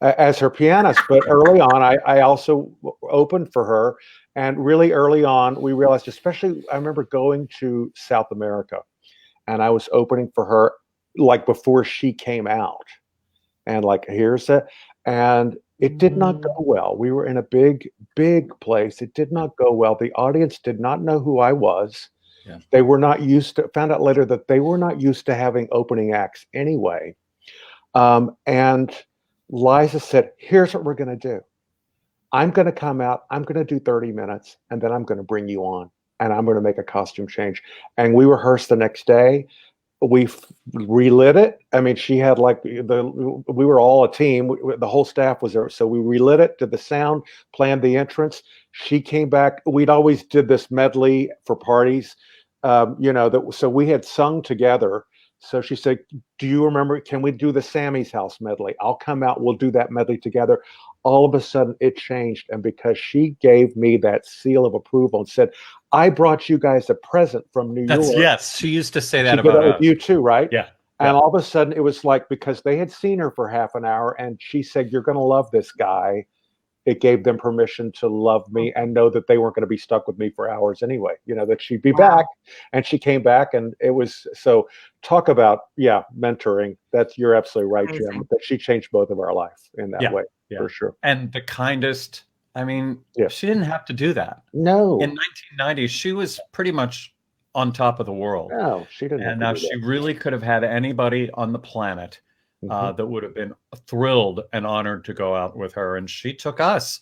as her pianist. But early on, I also opened for her. And really early on, we realized, especially, I remember going to South America, and I was opening for her like before she came out. And like, and it did not go well. We were in a big place. It did not go well. The audience did not know who I was. Yeah. They were not used to, found out later that they were not used to having opening acts anyway. And Liza said, here's what we're going to do. I'm going to come out, I'm going to do 30 minutes, and then I'm going to bring you on, and I'm going to make a costume change. And we rehearsed the next day. We relit it. I mean, she had like we were all a team. The whole staff was there. So we relit it, did the sound, planned the entrance. She came back. We'd always did this medley for parties, so we had sung together. So she said, do you remember, can we do the Sammy's House medley? I'll come out, we'll do that medley together. All of a sudden it changed. And because she gave me that seal of approval and said, I brought you guys a present from New York. Yes, she used to say that about us. You too, right? Yeah. And all of a sudden it was like, because they had seen her for half an hour and she said, you're going to love this guy. It gave them permission to love me and know that they weren't going to be stuck with me for hours anyway, that she'd be back. And she came back, and it was, so talk about, mentoring. You're absolutely right, Jim, that she changed both of our lives in that way, for sure. And the kindest, I mean, she didn't have to do that. No. In 1990, she was pretty much on top of the world. No, she didn't. And now she really could have had anybody on the planet that would have been thrilled and honored to go out with her, and she took us.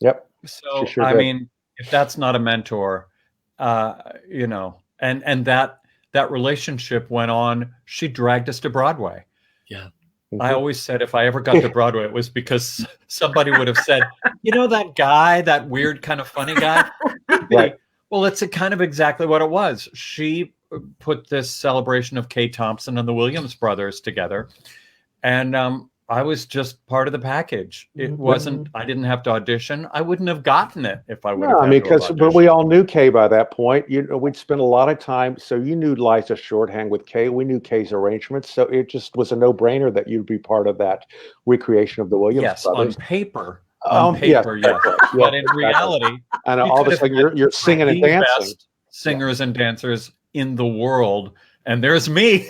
Yep. So I mean, if that's not a mentor, and that relationship went on. She dragged us to Broadway. Yeah. I always said if I ever got to Broadway, it was because somebody would have said, that guy, that weird kind of funny guy. Right. Well, it's kind of exactly what it was. She put this celebration of Kay Thompson and the Williams brothers together. And I was just part of the package. It wasn't, I didn't have to audition. I wouldn't have gotten it if I would have. But we all knew Kay by that point. We'd spent a lot of time. So you knew Liza's shorthand with Kay. We knew Kay's arrangements. So it just was a no-brainer that you'd be part of that recreation of the Williams brothers. On paper. Yes. But in reality, and all of a sudden you're singing and dancing. Best singers and dancers in the world, and there's me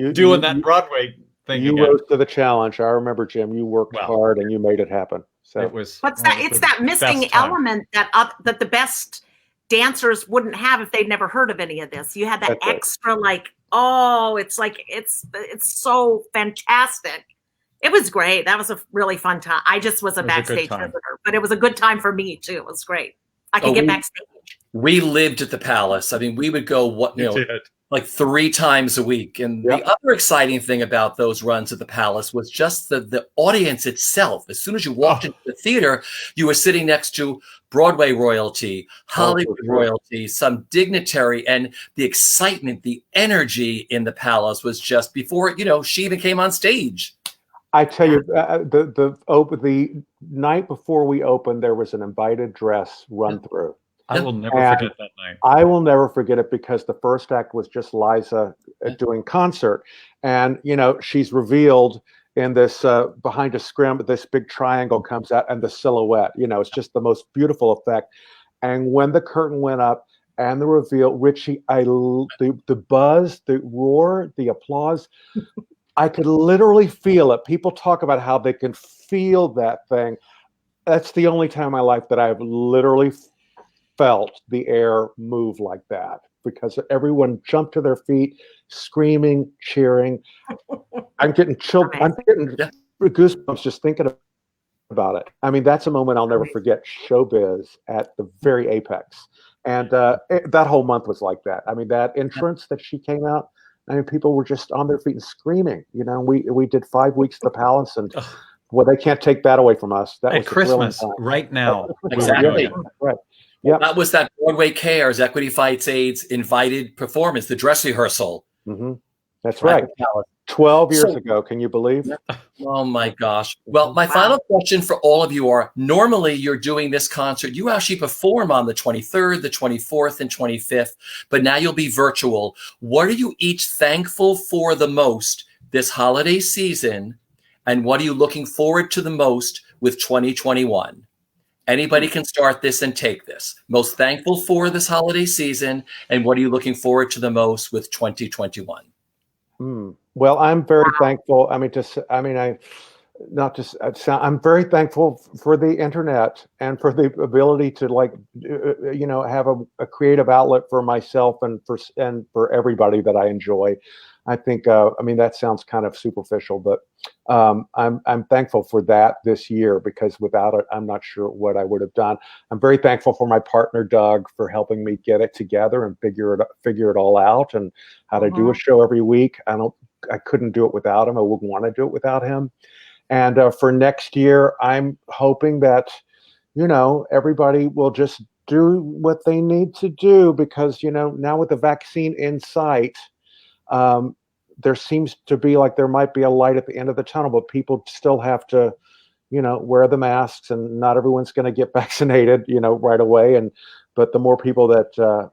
doing that Broadway thing. You rose to the challenge. I remember, Jim. You worked hard and you made it happen. So it was. What's that? It's that missing element that the best dancers wouldn't have if they'd never heard of any of this. You had that extra, it's so fantastic. It was great. That was a really fun time. I just was a backstage visitor. but it was a good time for me too. It was great. I could get backstage. We lived at the Palace. I mean, we would go like 3 times a week. And the other exciting thing about those runs at the Palace was just the audience itself. As soon as you walked into the theater, you were sitting next to Broadway royalty, Hollywood royalty, some dignitary, and the excitement, the energy in the Palace was just before, she even came on stage. I tell you, the night before we opened, there was an invited dress run through. I will never forget that night. I will never forget it because the first act was just Liza doing concert. And, she's revealed in this, behind a scrim, this big triangle comes out and the silhouette, it's just the most beautiful effect. And when the curtain went up and the reveal, Richie, the buzz, the roar, the applause, I could literally feel it. People talk about how they can feel that thing. That's the only time in my life that I've literally felt the air move like that, because everyone jumped to their feet, screaming, cheering. I'm getting chilled. I'm getting goosebumps just thinking about it. I mean, that's a moment I'll never forget. Showbiz at the very apex. And that whole month was like that. I mean, that entrance that she came out, I mean, people were just on their feet and screaming. We did 5 weeks at the Palace, and they can't take that away from us. That was Christmas right now. Exactly. Right. Yeah, that was that Broadway Cares Equity Fights AIDS invited performance, the dress rehearsal. Mm-hmm. That's right. 12 years ago. Can you believe? Oh my gosh. Well, my final question for all of you are: normally you're doing this concert, you actually perform on the 23rd, the 24th, and 25th, but now you'll be virtual. What are you each thankful for the most this holiday season, and what are you looking forward to the most with 2021? Anybody can start this and take this. Most thankful for this holiday season, and what are you looking forward to the most with 2021? Well, I'm very thankful. I'm very thankful for the internet and for the ability to have a creative outlet for myself and for everybody that I enjoy. I think, that sounds kind of superficial, but I'm thankful for that this year, because without it, I'm not sure what I would have done. I'm very thankful for my partner, Doug, for helping me get it together and figure it all out and how to do a show every week. I couldn't do it without him. I wouldn't want to do it without him. And for next year, I'm hoping that, everybody will just do what they need to do, because, now with the vaccine in sight, there seems to be like there might be a light at the end of the tunnel, but people still have to, wear the masks, and not everyone's going to get vaccinated, right away. But the more people that,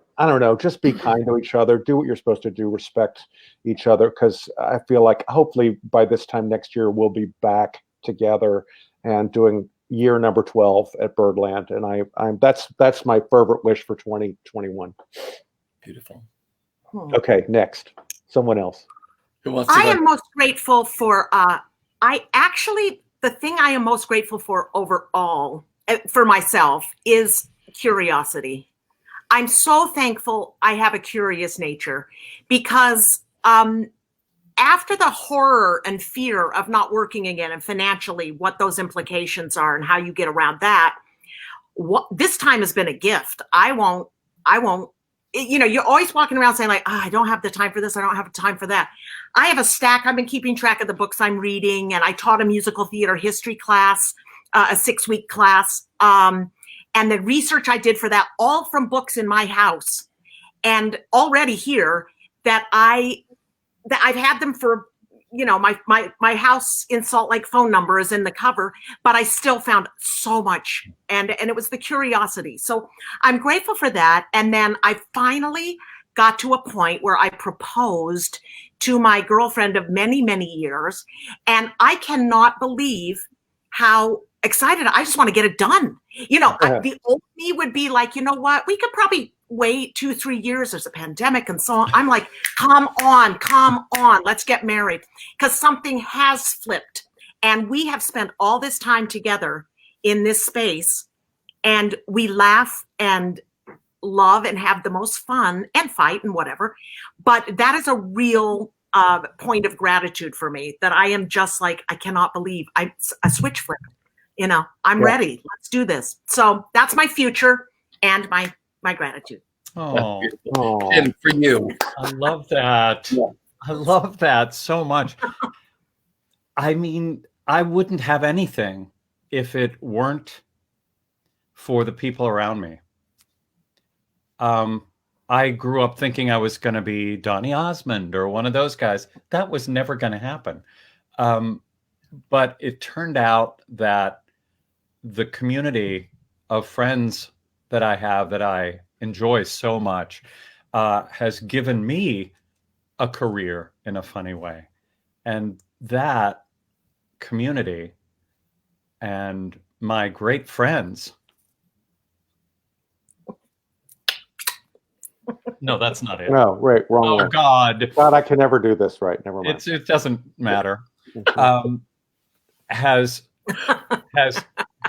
just be kind to each other, do what you're supposed to do, respect each other. Because I feel like hopefully by this time next year, we'll be back together and doing year number 12 at Birdland. And that's my fervent wish for 2021. Beautiful. Okay, next. Someone else. Who wants to I am most grateful for, the thing I am most grateful for overall, for myself, is curiosity. I'm so thankful I have a curious nature, because after the horror and fear of not working again, and financially what those implications are and how you get around that, this time has been a gift. I won't, you're always walking around saying like, I don't have the time for this. I don't have the time for that. I have a stack. I've been keeping track of the books I'm reading, and I taught a musical theater history class, a 6-week class. And the research I did for that, all from books in my house, and already here that I've had them for, my house in Salt Lake phone number is in the cover, but I still found so much. And it was the curiosity. So I'm grateful for that. And then I finally got to a point where I proposed to my girlfriend of many, many years. And I cannot believe how excited. I just want to get it done. The old me would be like, you know what? We could probably wait 2-3 years. There's a pandemic and so on. I'm like, come on, let's get married, because something has flipped, and we have spent all this time together in this space, and we laugh and love and have the most fun and fight and whatever. But that is a real point of gratitude for me, that I am just like, I cannot believe a switch flipped. I'm ready. Let's do this. So that's my future and my gratitude. Oh, And for you. I love that. Yeah. I love that so much. I mean, I wouldn't have anything if it weren't for the people around me. I grew up thinking I was going to be Donny Osmond or one of those guys. That was never going to happen. But it turned out that the community of friends that I have that I enjoy so much has given me a career in a funny way. And that community and my great friends. No, that's not it. No, right, wrong. Oh, way. God. God, I can never do this right. Never mind. It doesn't matter. Has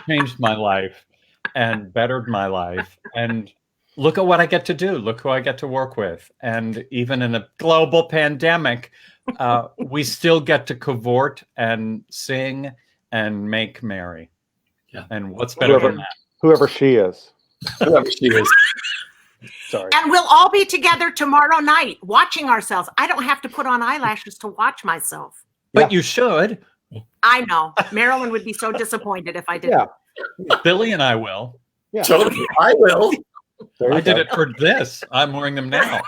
changed my life and bettered my life. And look at what I get to do. Look who I get to work with. And even in a global pandemic, we still get to cavort and sing and make merry. Yeah. And what's better than that? Whoever she is. Whoever she is. Sorry. And we'll all be together tomorrow night watching ourselves. I don't have to put on eyelashes to watch myself. But you should. I know. Marilyn would be so disappointed if I didn't. Yeah. Billy and I will. Yeah. Totally. I will. There you I did go. it for this. I'm wearing them now.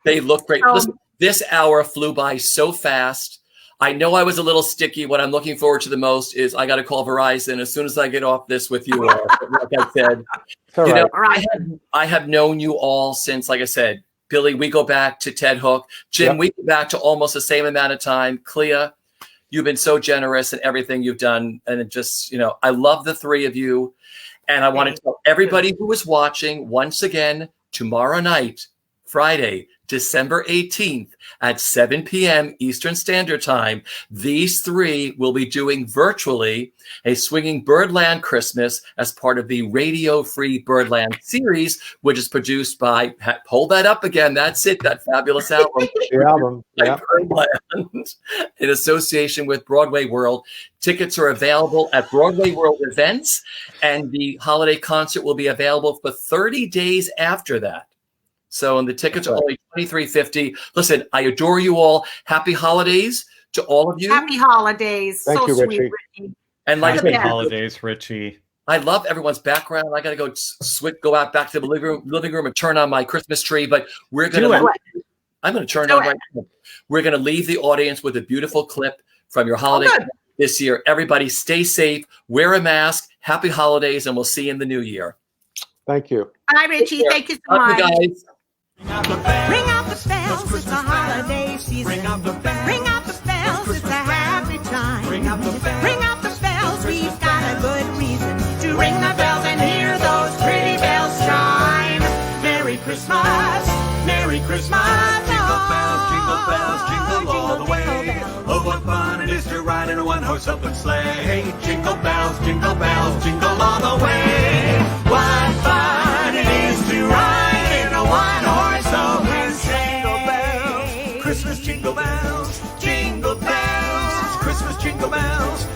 They look great. Listen, this hour flew by so fast. I know I was a little sticky. What I'm looking forward to the most is I got to call Verizon as soon as I get off this with you all. Like I said, It's all you know, right. I have known you all since, like I said, Billy, we go back to Ted Hook. Jim, Yep. we go back to almost the same amount of time. Klea, you've been so generous in everything you've done. And it just, I love the three of you. And I want to tell everybody who is watching once again, tomorrow night, Friday, December 18th at 7 p.m. Eastern Standard Time, these three will be doing virtually a Swinging Birdland Christmas as part of the Radio Free Birdland series, which is produced by, hold that up again, that's it, that fabulous album. The album. By Yeah. Birdland, in association with BroadwayWorld. Tickets are available at BroadwayWorld events, and the holiday concert will be available for 30 days after that. So, and the tickets are only $23.50. Listen, I adore you all. Happy holidays to all of you. Happy holidays. Thank so you, sweet, Richie. Richie. And like I Happy said, holidays, Richie. I love everyone's background. I got to go go out back to the living room and turn on my Christmas tree. But we're going to. I'm going to turn it on right now. We're going to leave the audience with a beautiful clip from your holiday this year. Everybody, stay safe. Wear a mask. Happy holidays, and we'll see you in the new year. Thank you. Bye, Richie. Thank you so Love much. you guys. Ring out the bells, it's a holiday season. Ring out the bells, it's a happy time. Ring out the bells, we've got a good reason to ring the bells and hear those pretty bells chime. Merry Christmas, Merry Christmas. Jingle all the way. Oh, what fun it is to ride in a one-horse open sleigh. Jingle bells, jingle all the way. What fun it is to ride in a one-horse open sleigh. Christmas jingle bells, Christmas jingle bells.